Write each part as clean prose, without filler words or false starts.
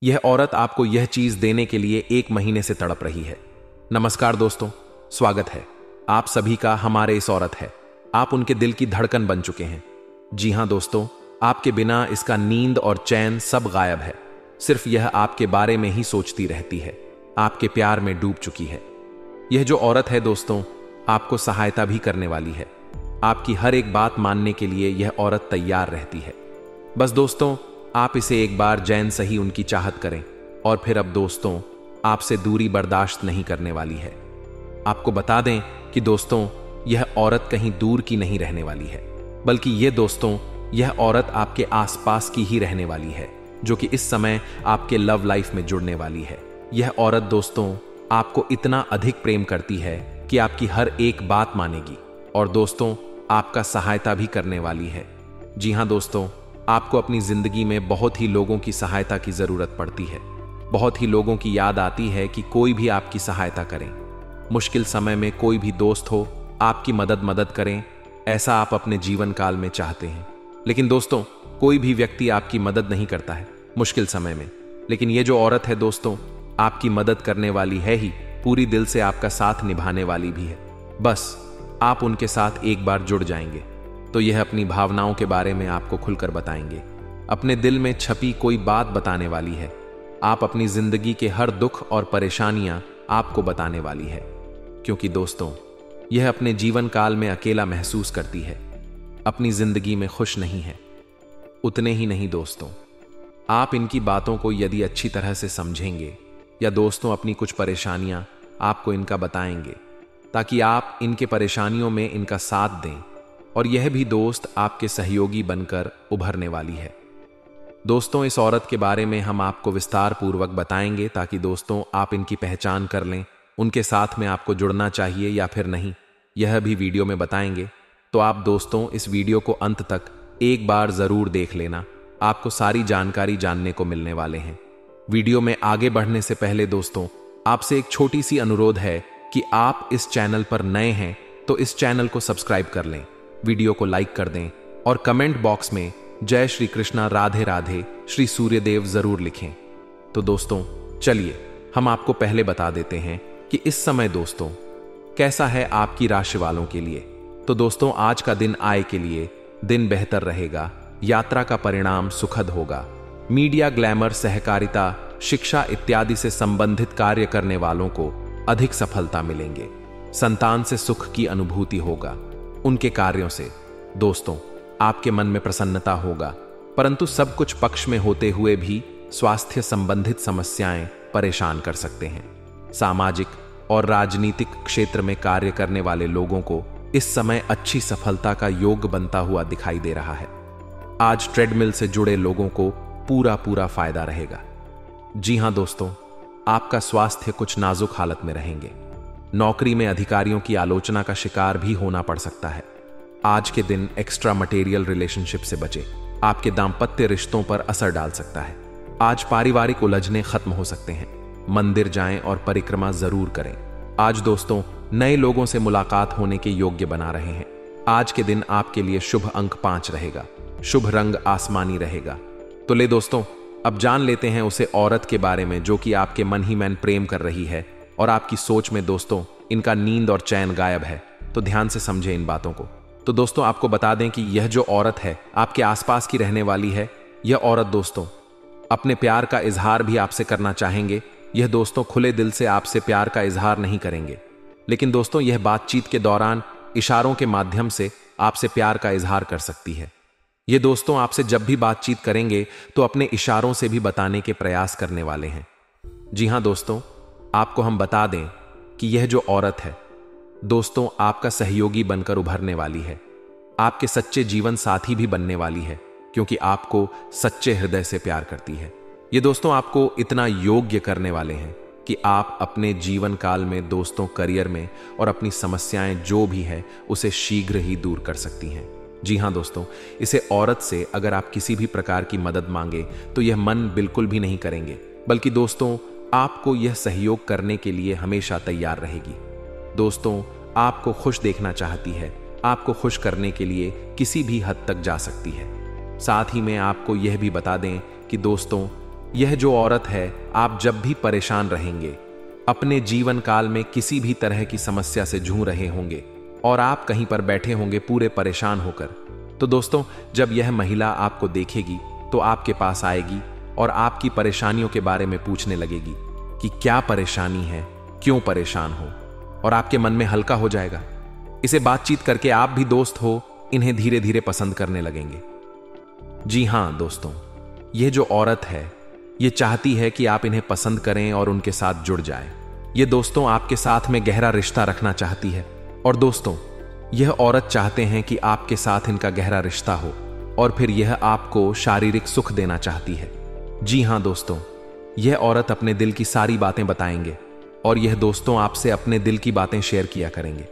यह औरत आपको यह चीज देने के लिए 1 महीने से तड़प रही है। नमस्कार दोस्तों, स्वागत है आप सभी का हमारे इस औरत है। आप उनके दिल की धड़कन बन चुके हैं। जी हां दोस्तों, आपके बिना इसका नींद और चैन सब गायब है। सिर्फ यह आपके बारे में ही सोचती रहती है, आपके प्यार में डूब चुकी है। यह जो औरत है दोस्तों, आपको सहायता भी करने वाली है। आपकी हर एक बात मानने के लिए यह औरत तैयार रहती है। बस दोस्तों, आप इसे एक बार जैन सही उनकी चाहत करें और फिर अब दोस्तों आपसे दूरी बर्दाश्त नहीं करने वाली है। आपको बता दें कि दोस्तों यह औरत कहीं दूर की नहीं रहने वाली है, बल्कि यह दोस्तों यह औरत आपके आसपास की ही रहने वाली है, जो कि इस समय आपके लव लाइफ में जुड़ने वाली है। यह औरत दोस्तों आपको इतना अधिक प्रेम करती है कि आपकी हर एक बात मानेगी और दोस्तों आपका सहायता भी करने वाली है। जी हां दोस्तों, आपको अपनी जिंदगी में बहुत ही लोगों की सहायता की जरूरत पड़ती है। बहुत ही लोगों की याद आती है कि कोई भी आपकी सहायता करें। मुश्किल समय में कोई भी दोस्त हो आपकी मदद करें, ऐसा आप अपने जीवन काल में चाहते हैं। लेकिन दोस्तों कोई भी व्यक्ति आपकी मदद नहीं करता है मुश्किल समय में, लेकिन ये जो औरत है दोस्तों आपकी मदद करने वाली है ही, पूरी दिल से आपका साथ निभाने वाली भी है। बस आप उनके साथ एक बार जुड़ जाएंगे तो यह अपनी भावनाओं के बारे में आपको खुलकर बताएंगे। अपने दिल में छपी कोई बात बताने वाली है। आप अपनी जिंदगी के हर दुख और परेशानियां आपको बताने वाली है, क्योंकि दोस्तों यह अपने जीवन काल में अकेला महसूस करती है, अपनी जिंदगी में खुश नहीं है। उतने ही नहीं दोस्तों, आप इनकी बातों को यदि अच्छी तरह से समझेंगे या दोस्तों अपनी कुछ परेशानियां आपको इनका बताएंगे ताकि आप इनके परेशानियों में इनका साथ दें, और यह भी दोस्त आपके सहयोगी बनकर उभरने वाली है। दोस्तों इस औरत के बारे में हम आपको विस्तार पूर्वक बताएंगे ताकि दोस्तों आप इनकी पहचान कर लें। उनके साथ में आपको जुड़ना चाहिए या फिर नहीं, यह भी वीडियो में बताएंगे। तो आप दोस्तों इस वीडियो को अंत तक एक बार जरूर देख लेना, आपको सारी जानकारी जानने को मिलने वाले हैं। वीडियो में आगे बढ़ने से पहले दोस्तों आपसे एक छोटी सी अनुरोध है कि आप इस चैनल पर नए हैं तो इस चैनल को सब्सक्राइब कर लें, वीडियो को लाइक कर दें और कमेंट बॉक्स में जय श्री कृष्णा, राधे राधे, श्री सूर्यदेव जरूर लिखें। तो दोस्तों चलिए हम आपको पहले बता देते हैं कि इस समय दोस्तों कैसा है आपकी राशि वालों के लिए। तो दोस्तों आज का दिन आय के लिए दिन बेहतर रहेगा, यात्रा का परिणाम सुखद होगा। मीडिया, ग्लैमर, सहकारिता, शिक्षा इत्यादि से संबंधित कार्य करने वालों को अधिक सफलता मिलेंगे। संतान से सुख की अनुभूति होगा। उनके कार्यों से दोस्तों आपके मन में प्रसन्नता होगा, परंतु सब कुछ पक्ष में होते हुए भी स्वास्थ्य संबंधित समस्याएं परेशान कर सकते हैं। सामाजिक और राजनीतिक क्षेत्र में कार्य करने वाले लोगों को इस समय अच्छी सफलता का योग बनता हुआ दिखाई दे रहा है। आज ट्रेडमिल से जुड़े लोगों को पूरा फायदा रहेगा। जी हां दोस्तों, आपका स्वास्थ्य कुछ नाजुक हालत में रहेंगे। नौकरी में अधिकारियों की आलोचना का शिकार भी होना पड़ सकता है। आज के दिन एक्स्ट्रा मटेरियल रिलेशनशिप से बचे, आपके दाम्पत्य रिश्तों पर असर डाल सकता है। आज पारिवारिक उलझने खत्म हो सकते हैं। मंदिर जाएं और परिक्रमा जरूर करें। आज दोस्तों नए लोगों से मुलाकात होने के योग्य बना रहे हैं। आज के दिन आपके लिए शुभ अंक 5 रहेगा, शुभ रंग आसमानी रहेगा। तो ले दोस्तों अब जान लेते हैं उसे औरत के बारे में जो कि आपके मन ही मन प्रेम कर रही है और आपकी सोच में दोस्तों इनका नींद और चैन गायब है। तो ध्यान से समझे इन बातों को। तो दोस्तों आपको बता दें कि यह जो औरत है आपके आसपास की रहने वाली है। यह औरत दोस्तों अपने प्यार का इजहार भी आपसे करना चाहेंगे। यह दोस्तों खुले दिल से आपसे प्यार का इजहार नहीं करेंगे, लेकिन दोस्तों यह बातचीत के दौरान इशारों के माध्यम से आपसे प्यार का इजहार कर सकती है। ये दोस्तों आपसे जब भी बातचीत करेंगे तो अपने इशारों से भी बताने के प्रयास करने वाले हैं। जी हां दोस्तों, आपको हम बता दें कि यह जो औरत है दोस्तों आपका सहयोगी बनकर उभरने वाली है। आपके सच्चे जीवन साथी भी बनने वाली है, क्योंकि आपको सच्चे हृदय से प्यार करती है। ये दोस्तों आपको इतना योग्य करने वाले हैं कि आप अपने जीवन काल में दोस्तों करियर में और अपनी समस्याएं जो भी है उसे शीघ्र ही दूर कर सकती हैं। जी हां दोस्तों, इसे औरत से अगर आप किसी भी प्रकार की मदद मांगे तो यह मन बिल्कुल भी नहीं करेंगे, बल्कि दोस्तों आपको यह सहयोग करने के लिए हमेशा तैयार रहेगी। दोस्तों आपको खुश देखना चाहती है, आपको खुश करने के लिए किसी भी हद तक जा सकती है। साथ ही में आपको यह भी बता दें कि दोस्तों यह जो औरत है, आप जब भी परेशान रहेंगे, अपने जीवन काल में किसी भी तरह की समस्या से जूझ रहे होंगे और आप कहीं पर बैठे होंगे पूरे परेशान होकर, तो दोस्तों जब यह महिला आपको देखेगी तो आपके पास आएगी और आपकी परेशानियों के बारे में पूछने लगेगी कि क्या परेशानी है, क्यों परेशान हो, और आपके मन में हल्का हो जाएगा। इसे बातचीत करके आप भी दोस्त हो इन्हें धीरे धीरे पसंद करने लगेंगे। जी हां दोस्तों, यह जो औरत है ये चाहती है कि आप इन्हें पसंद करें और उनके साथ जुड़ जाएं। ये दोस्तों आपके साथ में गहरा रिश्ता रखना चाहती है। और दोस्तों यह औरत चाहते हैं कि आपके साथ इनका गहरा रिश्ता हो और फिर यह आपको शारीरिक सुख देना चाहती है। जी हां दोस्तों, यह औरत अपने दिल की सारी बातें बताएंगे और यह दोस्तों आपसे अपने दिल की बातें शेयर किया करेंगे।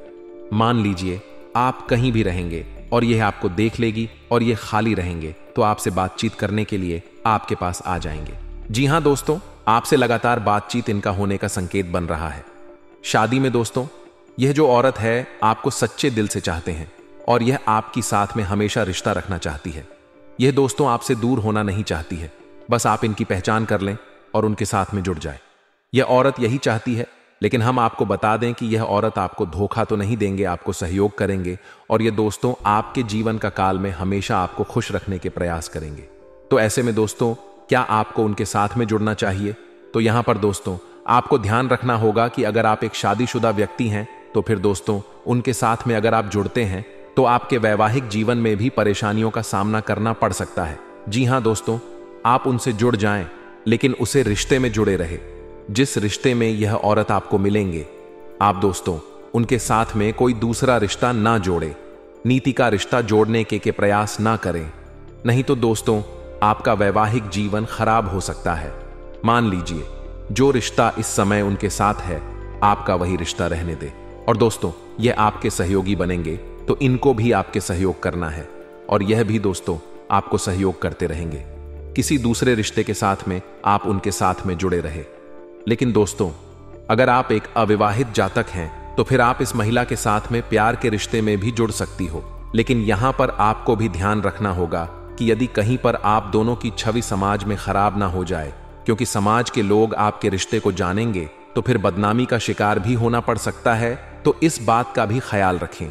मान लीजिए आप कहीं भी रहेंगे और यह आपको देख लेगी और यह खाली रहेंगे तो आपसे बातचीत करने के लिए आपके पास आ जाएंगे। जी हां दोस्तों, आपसे लगातार बातचीत इनका होने का संकेत बन रहा है। शादी में दोस्तों यह जो औरत है आपको सच्चे दिल से चाहते हैं और यह आपकी साथ में हमेशा रिश्ता रखना चाहती है। यह दोस्तों आपसे दूर होना नहीं चाहती है, बस आप इनकी पहचान कर लें और उनके साथ में जुड़ जाए। यह औरत यही चाहती है, लेकिन हम आपको बता दें कि यह औरत आपको धोखा तो नहीं देंगे, आपको सहयोग करेंगे और यह दोस्तों आपके जीवन का काल में हमेशा आपको खुश रखने के प्रयास करेंगे। तो ऐसे में दोस्तों क्या आपको उनके साथ में जुड़ना चाहिए? तो यहां पर दोस्तों आपको ध्यान रखना होगा कि अगर आप एक शादीशुदा व्यक्ति हैं तो फिर दोस्तों उनके साथ में अगर आप जुड़ते हैं तो आपके वैवाहिक जीवन में भी परेशानियों का सामना करना पड़ सकता है। जी हां दोस्तों, आप उनसे जुड़ जाएं, लेकिन उसे रिश्ते में जुड़े रहे। जिस रिश्ते में यह औरत आपको मिलेंगे, आप दोस्तों उनके साथ में कोई दूसरा रिश्ता ना जोड़े, नीति का रिश्ता जोड़ने के प्रयास ना करें, नहीं तो दोस्तों आपका वैवाहिक जीवन खराब हो सकता है। मान लीजिए जो रिश्ता इस समय उनके साथ है आपका वही रिश्ता रहने दे और दोस्तों यह आपके सहयोगी बनेंगे तो इनको भी आपके सहयोग करना है और यह भी दोस्तों आपको सहयोग करते रहेंगे। किसी दूसरे रिश्ते के साथ में आप उनके साथ में जुड़े रहे। लेकिन दोस्तों अगर आप एक अविवाहित जातक हैं तो फिर आप इस महिला के साथ में प्यार के रिश्ते में भी जुड़ सकती हो। लेकिन यहां पर आपको भी ध्यान रखना होगा कि यदि कहीं पर आप दोनों की छवि समाज में खराब ना हो जाए, क्योंकि समाज के लोग आपके रिश्ते को जानेंगे तो फिर बदनामी का शिकार भी होना पड़ सकता है। तो इस बात का भी ख्याल रखें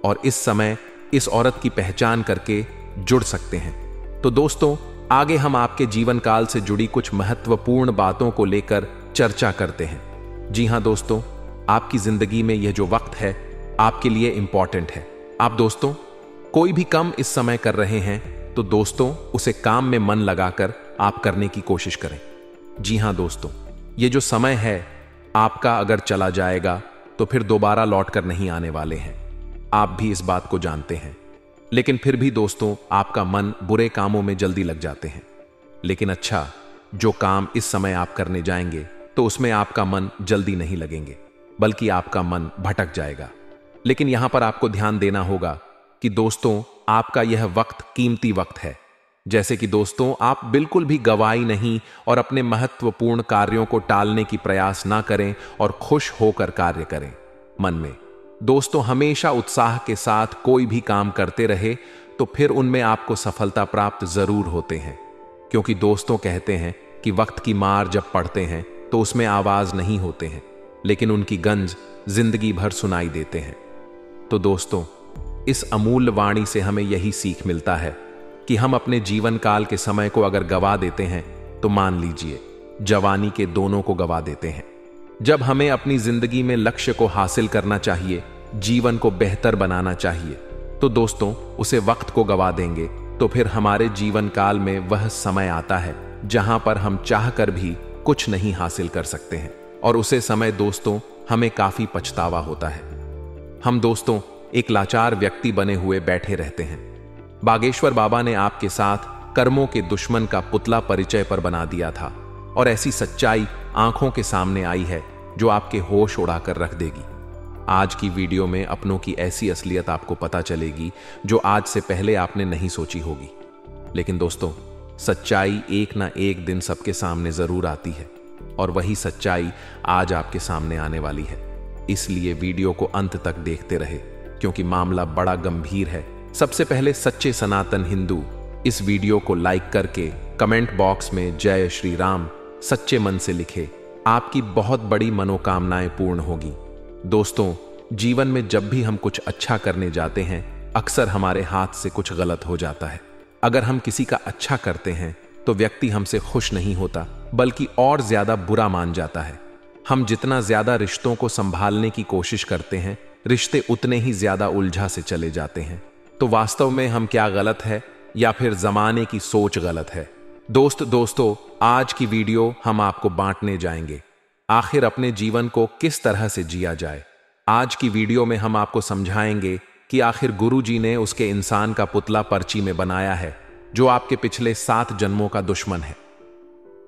और इस समय इस औरत की पहचान करके जुड़ सकते हैं। तो दोस्तों आगे हम आपके जीवन काल से जुड़ी कुछ महत्वपूर्ण बातों को लेकर चर्चा करते हैं। जी हां दोस्तों, आपकी जिंदगी में यह जो वक्त है आपके लिए इंपॉर्टेंट है। आप दोस्तों कोई भी काम इस समय कर रहे हैं तो दोस्तों उसे काम में मन लगाकर आप करने की कोशिश करें। जी हां दोस्तों, ये जो समय है आपका अगर चला जाएगा तो फिर दोबारा लौट कर नहीं आने वाले हैं। आप भी इस बात को जानते हैं, लेकिन फिर भी दोस्तों आपका मन बुरे कामों में जल्दी लग जाते हैं। लेकिन अच्छा, जो काम इस समय आप करने जाएंगे तो उसमें आपका मन जल्दी नहीं लगेंगे, बल्कि आपका मन भटक जाएगा। लेकिन यहां पर आपको ध्यान देना होगा कि दोस्तों आपका यह वक्त कीमती वक्त है। जैसे कि दोस्तों आप बिल्कुल भी गवाही नहीं और अपने महत्वपूर्ण कार्यों को टालने की प्रयास ना करें और खुश होकर कार्य करें। मन में दोस्तों हमेशा उत्साह के साथ कोई भी काम करते रहे तो फिर उनमें आपको सफलता प्राप्त जरूर होते हैं, क्योंकि दोस्तों कहते हैं कि वक्त की मार जब पड़ते हैं तो उसमें आवाज नहीं होते हैं, लेकिन उनकी गंज जिंदगी भर सुनाई देते हैं। तो दोस्तों इस अमूल्य वाणी से हमें यही सीख मिलता है कि हम अपने जीवन काल के समय को अगर गवा देते हैं तो मान लीजिए जवानी के दोनों को गवा देते हैं। जब हमें अपनी जिंदगी में लक्ष्य को हासिल करना चाहिए, जीवन को बेहतर बनाना चाहिए, तो दोस्तों उसे वक्त को गवा देंगे तो फिर हमारे जीवन काल में वह समय आता है जहां पर हम चाहकर भी कुछ नहीं हासिल कर सकते हैं और उसे समय दोस्तों हमें काफी पछतावा होता है। हम दोस्तों एक लाचार व्यक्ति बने हुए बैठे रहते हैं। बागेश्वर बाबा ने आपके साथ कर्मों के दुश्मन का पुतला परिचय पर बना दिया था और ऐसी सच्चाई आंखों के सामने आई है जो आपके होश उड़ाकर रख देगी। आज की वीडियो में अपनों की ऐसी असलियत आपको पता चलेगी जो आज से पहले आपने नहीं सोची होगी। लेकिन दोस्तों सच्चाई एक ना एक दिन सबके सामने जरूर आती है और वही सच्चाई आज आपके सामने आने वाली है। इसलिए वीडियो को अंत तक देखते रहे, क्योंकि मामला बड़ा गंभीर है। सबसे पहले सच्चे सनातन हिंदू इस वीडियो को लाइक करके कमेंट बॉक्स में जय श्री राम सच्चे मन से लिखे। आपकी बहुत बड़ी मनोकामनाएं पूर्ण होगी। दोस्तों, जीवन में जब भी हम कुछ अच्छा करने जाते हैं, अक्सर हमारे हाथ से कुछ गलत हो जाता है। अगर हम किसी का अच्छा करते हैं तो व्यक्ति हमसे खुश नहीं होता, बल्कि और ज्यादा बुरा मान जाता है। हम जितना ज्यादा रिश्तों को संभालने की कोशिश करते हैं, रिश्ते उतने ही ज्यादा उलझा से चले जाते हैं। तो वास्तव में हम क्या गलत है या फिर जमाने की सोच गलत है? दोस्तों, आज की वीडियो हम आपको बांटने जाएंगे। आखिर अपने जीवन को किस तरह से जिया जाए। आज की वीडियो में हम आपको समझाएंगे कि आखिर गुरु जी ने उसके इंसान का पुतला पर्ची में बनाया है जो आपके पिछले 7 जन्मों का दुश्मन है।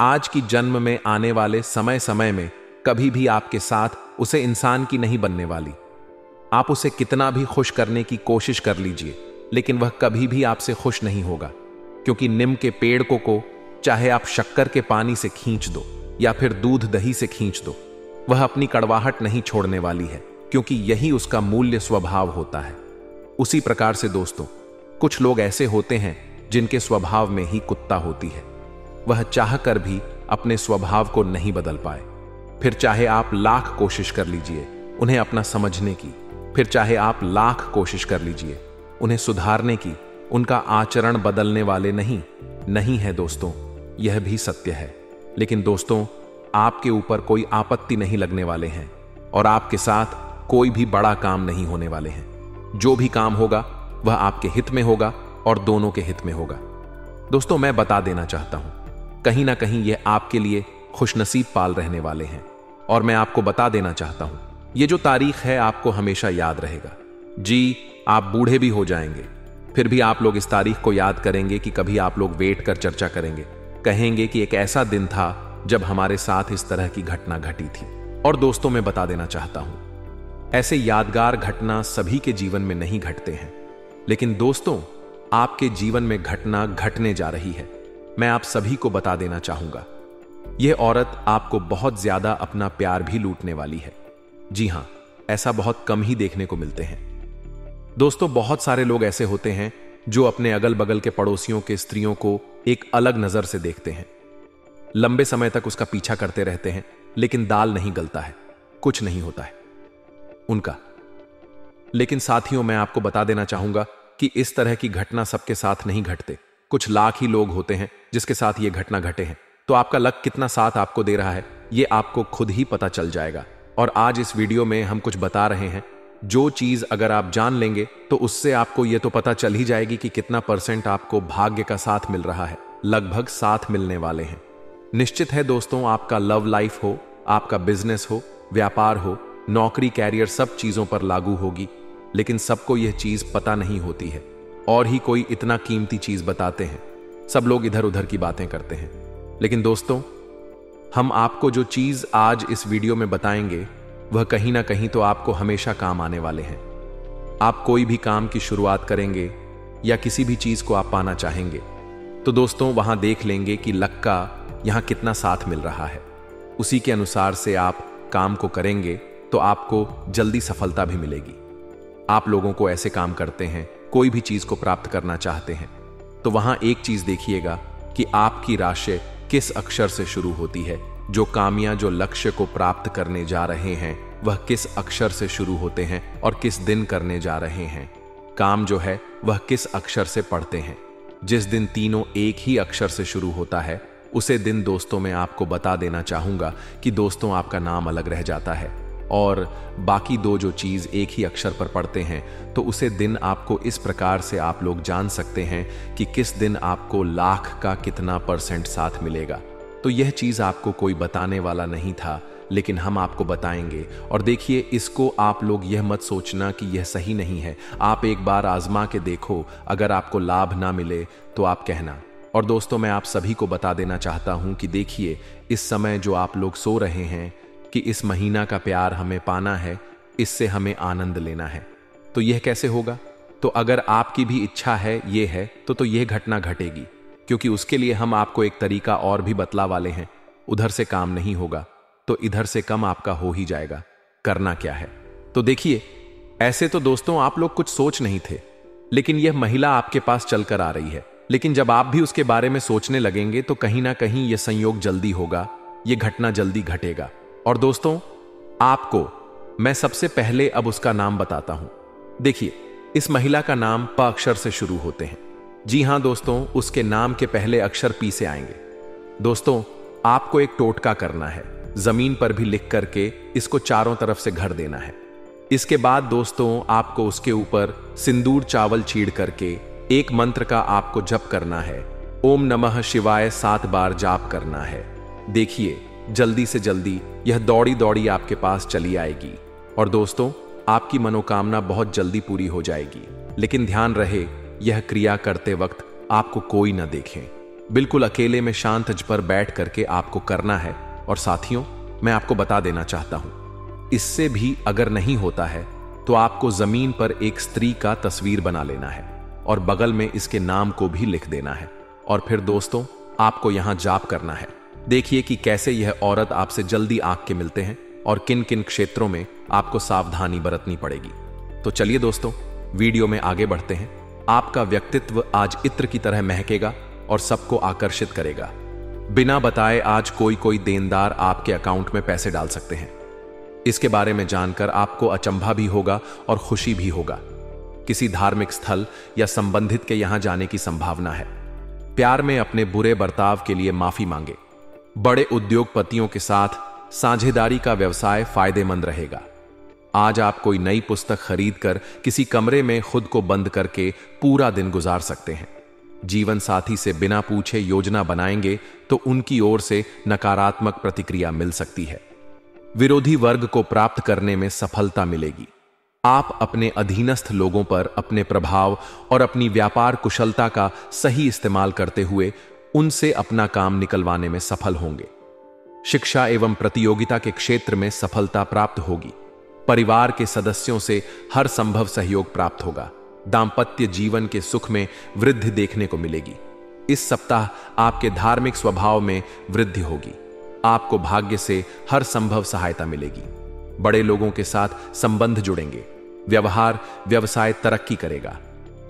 आज की जन्म में आने वाले समय समय में कभी भी आपके साथ उसे इंसान की नहीं बनने वाली। आप उसे कितना भी खुश करने की कोशिश कर लीजिए, लेकिन वह कभी भी आपसे खुश नहीं होगा, क्योंकि नीम के पेड़ को चाहे आप शक्कर के पानी से खींच दो या फिर दूध दही से खींच दो, वह अपनी कड़वाहट नहीं छोड़ने वाली है, क्योंकि यही उसका मूल्य स्वभाव होता है। उसी प्रकार से दोस्तों, कुछ लोग ऐसे होते हैं जिनके स्वभाव में ही कुत्ता होती है। वह चाहकर भी अपने स्वभाव को नहीं बदल पाए। फिर चाहे आप लाख कोशिश कर लीजिए उन्हें अपना समझने की, फिर चाहे आप लाख कोशिश कर लीजिए उन्हें सुधारने की, उनका आचरण बदलने वाले नहीं है दोस्तों, यह भी सत्य है। लेकिन दोस्तों, आपके ऊपर कोई आपत्ति नहीं लगने वाले हैं और आपके साथ कोई भी बड़ा काम नहीं होने वाले हैं। जो भी काम होगा वह आपके हित में होगा और दोनों के हित में होगा। दोस्तों, मैं बता देना चाहता हूं, कहीं ना कहीं यह आपके लिए खुशनसीब पाल रहने वाले हैं। और मैं आपको बता देना चाहता हूं, यह जो तारीख है आपको हमेशा याद रहेगा। जी, आप बूढ़े भी हो जाएंगे, फिर भी आप लोग इस तारीख को याद करेंगे कि कभी आप लोग वेट कर चर्चा करेंगे, कहेंगे कि एक ऐसा दिन था जब हमारे साथ इस तरह की घटना घटी थी। और दोस्तों, मैं बता देना चाहता हूं, ऐसे यादगार घटना सभी के जीवन में नहीं घटते हैं, लेकिन दोस्तों, आपके जीवन में घटना घटने जा रही है। मैं आप सभी को बता देना चाहूंगा, यह औरत आपको बहुत ज्यादा अपना प्यार भी लूटने वाली है। जी हां, ऐसा बहुत कम ही देखने को मिलते हैं। दोस्तों, बहुत सारे लोग ऐसे होते हैं जो अपने अगल बगल के पड़ोसियों के स्त्रियों को एक अलग नजर से देखते हैं। लंबे समय तक उसका पीछा करते रहते हैं, लेकिन दाल नहीं गलता है, कुछ नहीं होता है उनका। लेकिन साथियों, मैं आपको बता देना चाहूंगा कि इस तरह की घटना सबके साथ नहीं घटते। कुछ लाख ही लोग होते हैं जिसके साथ ये घटना घटे हैं। तो आपका लक कितना साथ आपको दे रहा है, ये आपको खुद ही पता चल जाएगा। और आज इस वीडियो में हम कुछ बता रहे हैं, जो चीज अगर आप जान लेंगे तो उससे आपको ये तो पता चल ही जाएगी कि कितना % आपको भाग्य का साथ मिल रहा है। लगभग साथ मिलने वाले हैं। निश्चित है दोस्तों, आपका लव लाइफ हो, आपका बिजनेस हो, व्यापार हो, नौकरी, कैरियर, सब चीजों पर लागू होगी। लेकिन सबको यह चीज पता नहीं होती है, और ही कोई इतना कीमती चीज बताते हैं। सब लोग इधर उधर की बातें करते हैं। लेकिन दोस्तों, हम आपको जो चीज आज इस वीडियो में बताएंगे वह कहीं ना कहीं तो आपको हमेशा काम आने वाले हैं। आप कोई भी काम की शुरुआत करेंगे या किसी भी चीज को आप पाना चाहेंगे, तो दोस्तों वहां देख लेंगे कि लक का यहां कितना साथ मिल रहा है। उसी के अनुसार से आप काम को करेंगे तो आपको जल्दी सफलता भी मिलेगी। आप लोगों को ऐसे काम करते हैं, कोई भी चीज को प्राप्त करना चाहते हैं, तो वहां एक चीज देखिएगा कि आपकी राशि किस अक्षर से शुरू होती है। जो कामयां जो लक्ष्य को प्राप्त करने जा रहे हैं वह किस अक्षर से शुरू होते हैं और किस दिन करने जा रहे हैं। काम जो है वह किस अक्षर से पढ़ते हैं। जिस दिन तीनों एक ही अक्षर से शुरू होता है, उसे दिन दोस्तों मैं आपको बता देना चाहूंगा कि दोस्तों आपका नाम अलग रह जाता है। और बाकी दो जो चीज एक ही अक्षर पर पढ़ते हैं, तो उसे दिन आपको इस प्रकार से आप लोग जान सकते हैं कि किस दिन आपको लाख का कितना % साथ मिलेगा। तो यह चीज आपको कोई बताने वाला नहीं था, लेकिन हम आपको बताएंगे। और देखिए, इसको आप लोग यह मत सोचना कि यह सही नहीं है। आप एक बार आजमा के देखो, अगर आपको लाभ ना मिले तो आप कहना। और दोस्तों, मैं आप सभी को बता देना चाहता हूं कि देखिए, इस समय जो आप लोग सो रहे हैं कि इस महीना का प्यार हमें पाना है, इससे हमें आनंद लेना है, तो यह कैसे होगा? तो अगर आपकी भी इच्छा है, ये है, तो यह घटना घटेगी, क्योंकि उसके लिए हम आपको एक तरीका और भी बतला वाले हैं। उधर से काम नहीं होगा तो इधर से कम आपका हो ही जाएगा। करना क्या है? तो देखिए, ऐसे तो दोस्तों आप लोग कुछ सोच नहीं थे, लेकिन यह महिला आपके पास चलकर आ रही है। लेकिन जब आप भी उसके बारे में सोचने लगेंगे तो कहीं ना कहीं यह संयोग जल्दी होगा, यह घटना जल्दी घटेगा। और दोस्तों, आपको मैं सबसे पहले अब उसका नाम बताता हूं। देखिए, इस महिला का नाम प अक्षर से शुरू होते हैं। जी हां दोस्तों, उसके नाम के पहले अक्षर पी से आएंगे। दोस्तों, आपको एक टोटका करना है, जमीन पर भी लिख करके इसको चारों तरफ से घर देना है। इसके बाद दोस्तों, आपको उसके ऊपर सिंदूर चावल चीड़ करके एक मंत्र का आपको जप करना है। ओम नमः शिवाय 7 बार जाप करना है। देखिए, जल्दी से जल्दी यह दौड़ी दौड़ी आपके पास चली आएगी और दोस्तों, आपकी मनोकामना बहुत जल्दी पूरी हो जाएगी। लेकिन ध्यान रहे, यह क्रिया करते वक्त आपको कोई न देखे। बिल्कुल अकेले में शांत जगह पर बैठ करके आपको करना है। और साथियों, मैं आपको बता देना चाहता हूं, इससे भी अगर नहीं होता है तो आपको जमीन पर एक स्त्री का तस्वीर बना लेना है और बगल में इसके नाम को भी लिख देना है। और फिर दोस्तों, आपको यहां जाप करना है। देखिए कि कैसे यह औरत आपसे जल्दी आंख के मिलते हैं और किन किन क्षेत्रों में आपको सावधानी बरतनी पड़ेगी। तो चलिए दोस्तों, वीडियो में आगे बढ़ते हैं। आपका व्यक्तित्व आज इत्र की तरह महकेगा और सबको आकर्षित करेगा। बिना बताए आज कोई कोई देनदार आपके अकाउंट में पैसे डाल सकते हैं। इसके बारे में जानकर आपको अचंभा भी होगा और खुशी भी होगा। किसी धार्मिक स्थल या संबंधित के यहां जाने की संभावना है। प्यार में अपने बुरे बर्ताव के लिए माफी मांगे। बड़े उद्योगपतियों के साथ साझेदारी का व्यवसाय फायदेमंद रहेगा। आज आप कोई नई पुस्तक खरीदकर किसी कमरे में खुद को बंद करके पूरा दिन गुजार सकते हैं। जीवन साथी से बिना पूछे योजना बनाएंगे तो उनकी ओर से नकारात्मक प्रतिक्रिया मिल सकती है। विरोधी वर्ग को प्राप्त करने में सफलता मिलेगी। आप अपने अधीनस्थ लोगों पर अपने प्रभाव और अपनी व्यापार कुशलता का सही इस्तेमाल करते हुए उनसे अपना काम निकलवाने में सफल होंगे। शिक्षा एवं प्रतियोगिता के क्षेत्र में सफलता प्राप्त होगी। परिवार के सदस्यों से हर संभव सहयोग प्राप्त होगा। दांपत्य जीवन के सुख में वृद्धि देखने को मिलेगी। इस सप्ताह आपके धार्मिक स्वभाव में वृद्धि होगी। आपको भाग्य से हर संभव सहायता मिलेगी। बड़े लोगों के साथ संबंध जुड़ेंगे। व्यवहार व्यवसाय तरक्की करेगा।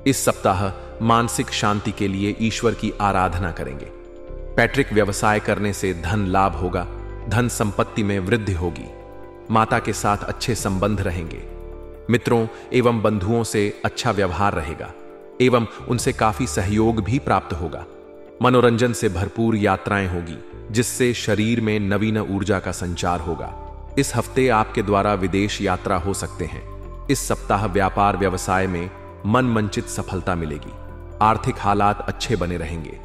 इस सप्ताह मानसिक शांति के लिए ईश्वर की आराधना करेंगे। पैतृक व्यवसाय करने से धन लाभ होगा। धन संपत्ति में वृद्धि होगी। माता के साथ अच्छे संबंध रहेंगे। मित्रों एवं बंधुओं से अच्छा व्यवहार रहेगा एवं उनसे काफी सहयोग भी प्राप्त होगा। मनोरंजन से भरपूर यात्राएं होगी, जिससे शरीर में नवीन ऊर्जा का संचार होगा। इस हफ्ते आपके द्वारा विदेश यात्रा हो सकते हैं। इस सप्ताह व्यापार व्यवसाय में मनमंचित सफलता मिलेगी। आर्थिक हालात अच्छे बने रहेंगे।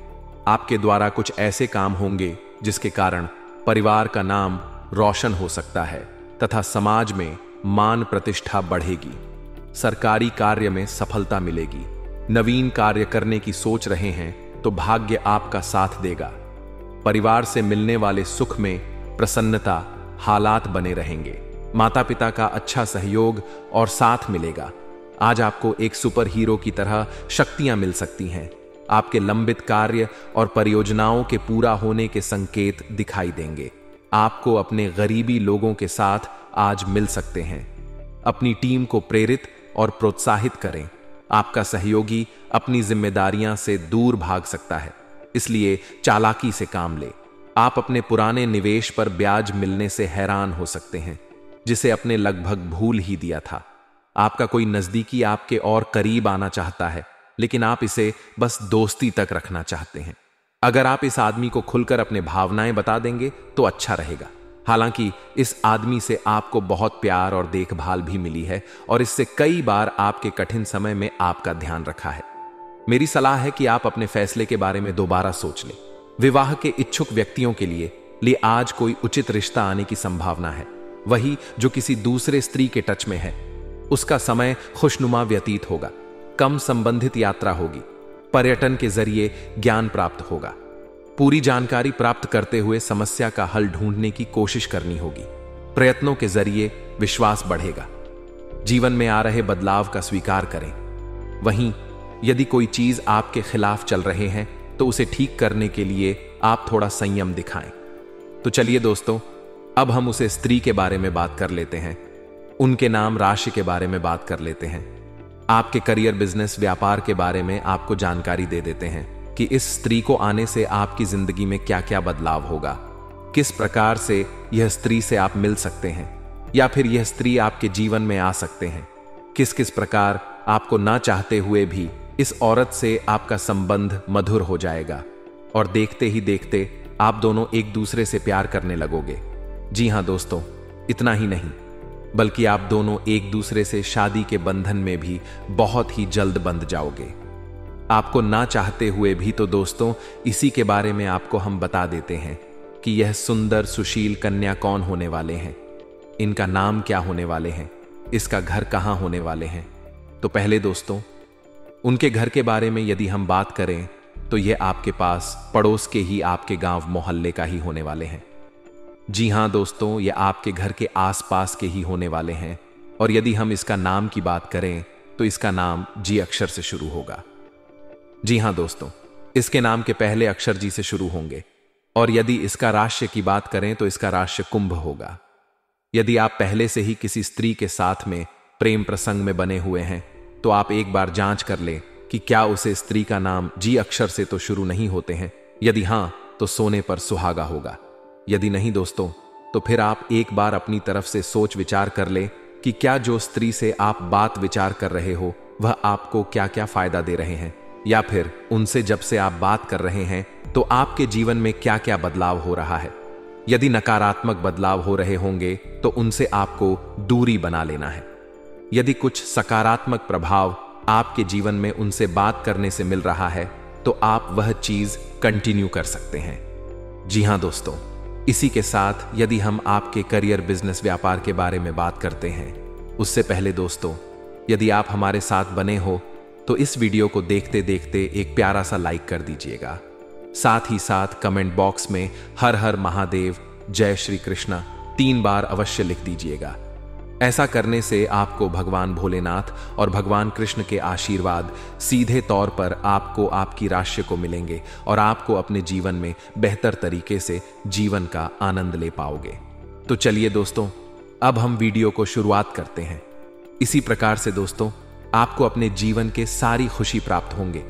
आपके द्वारा कुछ ऐसे काम होंगे जिसके कारण परिवार का नाम रोशन हो सकता है तथा समाज में मान प्रतिष्ठा बढ़ेगी। सरकारी कार्य में सफलता मिलेगी। नवीन कार्य करने की सोच रहे हैं तो भाग्य आपका साथ देगा। परिवार से मिलने वाले सुख में प्रसन्नता हालात बने रहेंगे। माता पिता का अच्छा सहयोग और साथ मिलेगा। आज आपको एक सुपर हीरो की तरह शक्तियां मिल सकती हैं। आपके लंबित कार्य और परियोजनाओं के पूरा होने के संकेत दिखाई देंगे। आपको अपने गरीबी लोगों के साथ आज मिल सकते हैं। अपनी टीम को प्रेरित और प्रोत्साहित करें। आपका सहयोगी अपनी जिम्मेदारियां से दूर भाग सकता है, इसलिए चालाकी से काम ले। आप अपने पुराने निवेश पर ब्याज मिलने से हैरान हो सकते हैं, जिसे अपने लगभग भूल ही दिया था। आपका कोई नजदीकी आपके और करीब आना चाहता है, लेकिन आप इसे बस दोस्ती तक रखना चाहते हैं। अगर आप इस आदमी को खुलकर अपने भावनाएं बता देंगे तो अच्छा रहेगा। हालांकि इस आदमी से आपको बहुत प्यार और देखभाल भी मिली है और इससे कई बार आपके कठिन समय में आपका ध्यान रखा है। मेरी सलाह है कि आप अपने फैसले के बारे में दोबारा सोच लें। विवाह के इच्छुक व्यक्तियों के लिए आज कोई उचित रिश्ता आने की संभावना है। वही जो किसी दूसरे स्त्री के टच में है, उसका समय खुशनुमा व्यतीत होगा। कम संबंधित यात्रा होगी। पर्यटन के जरिए ज्ञान प्राप्त होगा। पूरी जानकारी प्राप्त करते हुए समस्या का हल ढूंढने की कोशिश करनी होगी। प्रयत्नों के जरिए विश्वास बढ़ेगा। जीवन में आ रहे बदलाव का स्वीकार करें। वहीं यदि कोई चीज आपके खिलाफ चल रहे हैं तो उसे ठीक करने के लिए आप थोड़ा संयम दिखाएं। तो चलिए दोस्तों, अब हम उसे स्त्री के बारे में बात कर लेते हैं। उनके नाम राशि के बारे में बात कर लेते हैं। आपके करियर बिजनेस व्यापार के बारे में आपको जानकारी दे देते हैं। कि इस स्त्री को आने से आपकी जिंदगी में क्या क्या बदलाव होगा, किस प्रकार से यह स्त्री से आप मिल सकते हैं या फिर यह स्त्री आपके जीवन में आ सकते हैं, किस किस प्रकार आपको ना चाहते हुए भी इस औरत से आपका संबंध मधुर हो जाएगा और देखते ही देखते आप दोनों एक दूसरे से प्यार करने लगोगे। जी हां दोस्तों, इतना ही नहीं बल्कि आप दोनों एक दूसरे से शादी के बंधन में भी बहुत ही जल्द बंध जाओगे। आपको ना चाहते हुए भी तो दोस्तों इसी के बारे में आपको हम बता देते हैं कि यह सुंदर सुशील कन्या कौन होने वाले हैं, इनका नाम क्या होने वाले हैं, इसका घर कहां होने वाले हैं। तो पहले दोस्तों उनके घर के बारे में यदि हम बात करें तो यह आपके पास पड़ोस के ही आपके गांव मोहल्ले का ही होने वाले हैं। जी हां दोस्तों, ये आपके घर के आसपास के ही होने वाले हैं। और यदि हम इसका नाम की बात करें तो इसका नाम जी अक्षर से शुरू होगा। जी हां दोस्तों, इसके नाम के पहले अक्षर जी से शुरू होंगे। और यदि इसका राशि की बात करें तो इसका राशि कुंभ होगा। यदि आप पहले से ही किसी स्त्री के साथ में प्रेम प्रसंग में बने हुए हैं तो आप एक बार जांच कर लें कि क्या उसे स्त्री का नाम जी अक्षर से तो शुरू नहीं होते हैं। यदि हां तो सोने पर सुहागा होगा। यदि नहीं दोस्तों तो फिर आप एक बार अपनी तरफ से सोच विचार कर ले कि क्या जो स्त्री से आप बात विचार कर रहे हो वह आपको क्या क्या फायदा दे रहे हैं, या फिर उनसे जब से आप बात कर रहे हैं तो आपके जीवन में क्या क्या बदलाव हो रहा है। यदि नकारात्मक बदलाव हो रहे होंगे तो उनसे आपको दूरी बना लेना है। यदि कुछ सकारात्मक प्रभाव आपके जीवन में उनसे बात करने से मिल रहा है तो आप वह चीज कंटिन्यू कर सकते हैं। जी हां दोस्तों, इसी के साथ यदि हम आपके करियर, बिजनेस, व्यापार के बारे में बात करते हैं उससे पहले दोस्तों यदि आप हमारे साथ बने हो तो इस वीडियो को देखते देखते एक प्यारा सा लाइक कर दीजिएगा। साथ ही साथ कमेंट बॉक्स में हर हर महादेव, जय श्री कृष्णा 3 बार अवश्य लिख दीजिएगा। ऐसा करने से आपको भगवान भोलेनाथ और भगवान कृष्ण के आशीर्वाद सीधे तौर पर आपको आपकी राशि को मिलेंगे और आपको अपने जीवन में बेहतर तरीके से जीवन का आनंद ले पाओगे। तो चलिए दोस्तों, अब हम वीडियो को शुरुआत करते हैं। इसी प्रकार से दोस्तों आपको अपने जीवन के सारी खुशी प्राप्त होंगे।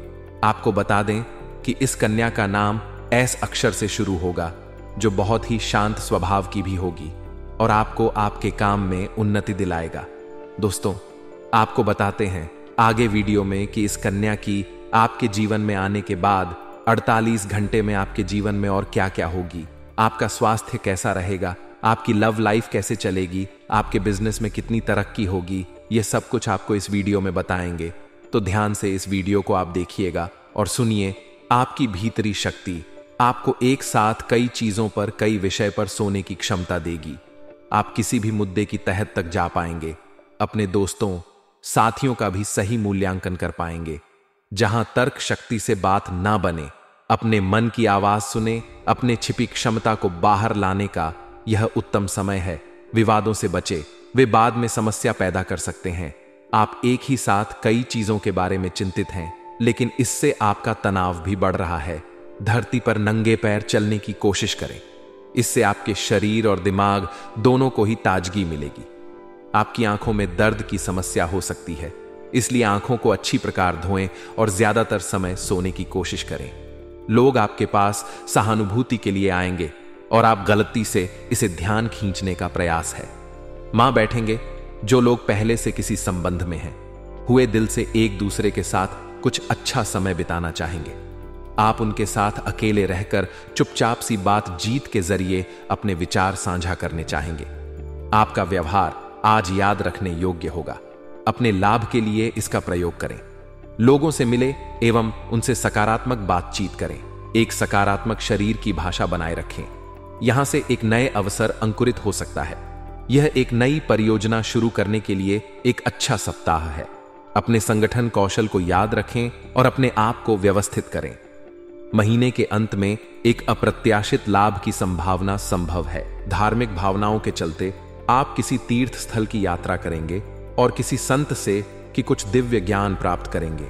आपको बता दें कि इस कन्या का नाम एस अक्षर से शुरू होगा जो बहुत ही शांत स्वभाव की भी होगी और आपको आपके काम में उन्नति दिलाएगा। दोस्तों आपको बताते हैं आगे वीडियो में कि इस कन्या की आपके जीवन में आने के बाद 48 घंटे में आपके जीवन में और क्या क्या होगी, आपका स्वास्थ्य कैसा रहेगा, आपकी लव लाइफ कैसे चलेगी, आपके बिजनेस में कितनी तरक्की होगी, यह सब कुछ आपको इस वीडियो में बताएंगे। तो ध्यान से इस वीडियो को आप देखिएगा और सुनिए। आपकी भीतरी शक्ति आपको एक साथ कई चीजों पर, कई विषय पर सोने की क्षमता देगी। आप किसी भी मुद्दे की तह तक जा पाएंगे, अपने दोस्तों, साथियों का भी सही मूल्यांकन कर पाएंगे। जहां तर्क शक्ति से बात ना बने, अपने मन की आवाज सुने, अपने छिपी क्षमता को बाहर लाने का यह उत्तम समय है। विवादों से बचे, वे बाद में समस्या पैदा कर सकते हैं। आप एक ही साथ कई चीजों के बारे में चिंतित हैं, लेकिन इससे आपका तनाव भी बढ़ रहा है। धरती पर नंगे पैर चलने की कोशिश करें, इससे आपके शरीर और दिमाग दोनों को ही ताजगी मिलेगी। आपकी आंखों में दर्द की समस्या हो सकती है, इसलिए आंखों को अच्छी प्रकार धोएं और ज्यादातर समय सोने की कोशिश करें। लोग आपके पास सहानुभूति के लिए आएंगे और आप गलती से इसे ध्यान खींचने का प्रयास है। मां बैठेंगे जो लोग पहले से किसी संबंध में हैं, हुए दिल से एक दूसरे के साथ कुछ अच्छा समय बिताना चाहेंगे। आप उनके साथ अकेले रहकर चुपचाप सी बातचीत के जरिए अपने विचार साझा करने चाहेंगे। आपका व्यवहार आज याद रखने योग्य होगा। अपने लाभ के लिए इसका प्रयोग करें। लोगों से मिले एवं उनसे सकारात्मक बातचीत करें। एक सकारात्मक शरीर की भाषा बनाए रखें। यहां से एक नए अवसर अंकुरित हो सकता है। यह एक नई परियोजना शुरू करने के लिए एक अच्छा सप्ताह है। अपने संगठन कौशल को याद रखें और अपने आप को व्यवस्थित करें। महीने के अंत में एक अप्रत्याशित लाभ की संभावना संभव है। धार्मिक भावनाओं के चलते आप किसी तीर्थ स्थल की यात्रा करेंगे और किसी संत से कि कुछ दिव्य ज्ञान प्राप्त करेंगे।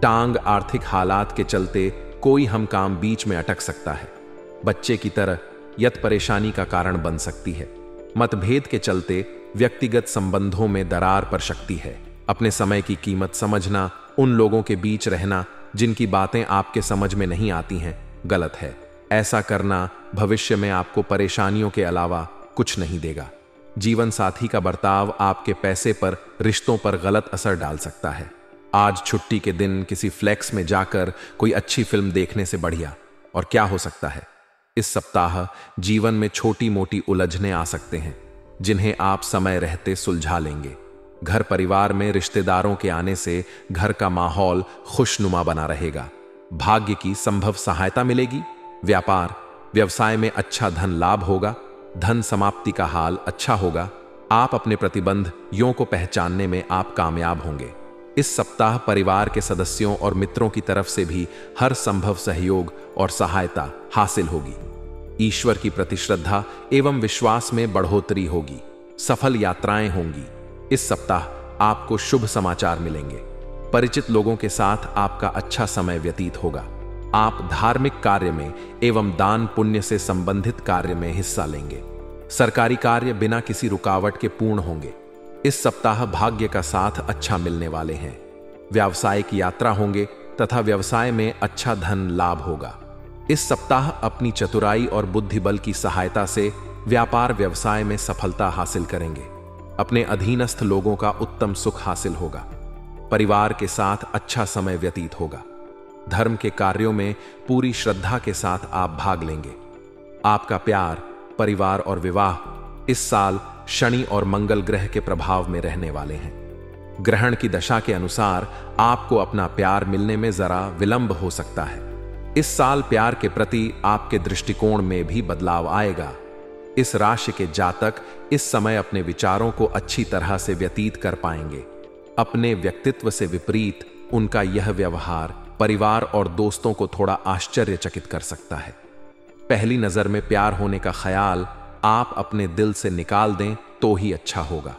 टांग आर्थिक हालात के चलते कोई हम काम बीच में अटक सकता है। बच्चे की तरह यत परेशानी का कारण बन सकती है। मतभेद के चलते व्यक्तिगत संबंधों में दरार पड़ सकती है। अपने समय की कीमत समझना, उन लोगों के बीच रहना जिनकी बातें आपके समझ में नहीं आती हैं, गलत है। ऐसा करना भविष्य में आपको परेशानियों के अलावा कुछ नहीं देगा। जीवन साथी का बर्ताव आपके पैसे पर, रिश्तों पर गलत असर डाल सकता है। आज छुट्टी के दिन किसी फ्लेक्स में जाकर कोई अच्छी फिल्म देखने से बढ़िया और क्या हो सकता है। इस सप्ताह जीवन में छोटी मोटी उलझनें आ सकते हैं, जिन्हें आप समय रहते सुलझा लेंगे। घर परिवार में रिश्तेदारों के आने से घर का माहौल खुशनुमा बना रहेगा। भाग्य की संभव सहायता मिलेगी। व्यापार व्यवसाय में अच्छा धन लाभ होगा। धन समाप्ति का हाल अच्छा होगा। आप अपने प्रतिबंधों को पहचानने में आप कामयाब होंगे। इस सप्ताह परिवार के सदस्यों और मित्रों की तरफ से भी हर संभव सहयोग और सहायता हासिल होगी। ईश्वर की प्रति श्रद्धा एवं विश्वास में बढ़ोतरी होगी। सफल यात्राएं होंगी। इस सप्ताह आपको शुभ समाचार मिलेंगे। परिचित लोगों के साथ आपका अच्छा समय व्यतीत होगा। आप धार्मिक कार्य में एवं दान पुण्य से संबंधित कार्य में हिस्सा लेंगे। सरकारी कार्य बिना किसी रुकावट के पूर्ण होंगे। इस सप्ताह भाग्य का साथ अच्छा मिलने वाले हैं। व्यावसायिक यात्रा होंगे तथा व्यवसाय में अच्छा धन लाभ होगा। इस सप्ताह अपनी चतुराई और बुद्धि बल की सहायता से व्यापार व्यवसाय में सफलता हासिल करेंगे। अपने अधीनस्थ लोगों का उत्तम सुख हासिल होगा। परिवार के साथ अच्छा समय व्यतीत होगा। धर्म के कार्यों में पूरी श्रद्धा के साथ आप भाग लेंगे। आपका प्यार, परिवार और विवाह इस साल शनि और मंगल ग्रह के प्रभाव में रहने वाले हैं। ग्रहण की दशा के अनुसार आपको अपना प्यार मिलने में जरा विलंब हो सकता है। इस साल प्यार के प्रति आपके दृष्टिकोण में भी बदलाव आएगा। इस राशि के जातक इस समय अपने विचारों को अच्छी तरह से व्यतीत कर पाएंगे। अपने व्यक्तित्व से विपरीत उनका यह व्यवहार परिवार और दोस्तों को थोड़ा आश्चर्यचकित कर सकता है। पहली नजर में प्यार होने का ख्याल आप अपने दिल से निकाल दें तो ही अच्छा होगा,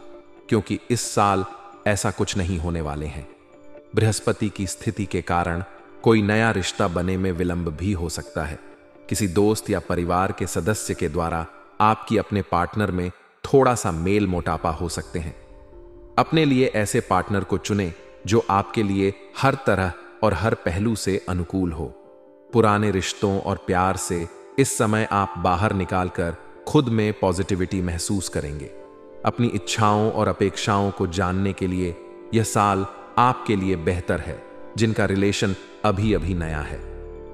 क्योंकि इस साल ऐसा कुछ नहीं होने वाले हैं। बृहस्पति की स्थिति के कारण कोई नया रिश्ता बने में विलंब भी हो सकता है। किसी दोस्त या परिवार के सदस्य के द्वारा आपकी अपने पार्टनर में थोड़ा सा मेल मोटापा हो सकते हैं। अपने लिए ऐसे पार्टनर को चुनें जो आपके लिए हर तरह और हर पहलू से अनुकूल हो। पुराने रिश्तों और प्यार से इस समय आप बाहर निकालकर खुद में पॉजिटिविटी महसूस करेंगे। अपनी इच्छाओं और अपेक्षाओं को जानने के लिए यह साल आपके लिए बेहतर है। जिनका रिलेशन अभी अभी नया है,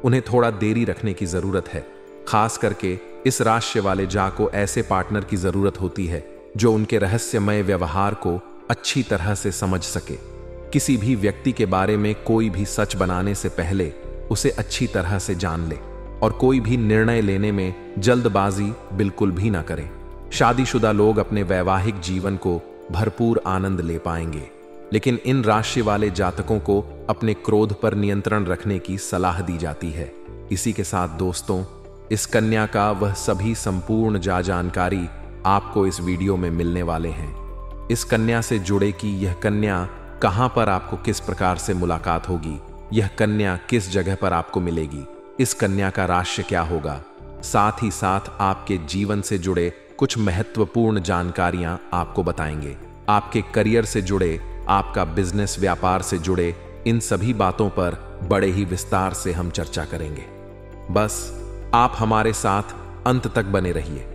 उन्हें थोड़ा देरी रखने की जरूरत है। खास करके इस राशि वाले जातकों को ऐसे पार्टनर की जरूरत होती है जो उनके रहस्यमय व्यवहार को अच्छी तरह से समझ सके। किसी भी व्यक्ति के बारे में कोई भी सच बनाने से पहले उसे अच्छी तरह से जान ले और कोई भी निर्णय लेने में जल्दबाजी बिल्कुल भी ना करें। शादीशुदा लोग अपने वैवाहिक जीवन को भरपूर आनंद ले पाएंगे, लेकिन इन राशि वाले जातकों को अपने क्रोध पर नियंत्रण रखने की सलाह दी जाती है। इसी के साथ दोस्तों, इस कन्या का वह सभी संपूर्ण जानकारी आपको इस वीडियो में मिलने वाले हैं। इस कन्या से जुड़े कि यह कन्या कहां पर आपको किस प्रकार से मुलाकात होगी, यह कन्या किस जगह पर आपको मिलेगी, इस कन्या का राशि क्या होगा, साथ ही साथ आपके जीवन से जुड़े कुछ महत्वपूर्ण जानकारियां आपको बताएंगे। आपके करियर से जुड़े, आपका बिजनेस व्यापार से जुड़े इन सभी बातों पर बड़े ही विस्तार से हम चर्चा करेंगे। बस आप हमारे साथ अंत तक बने रहिए।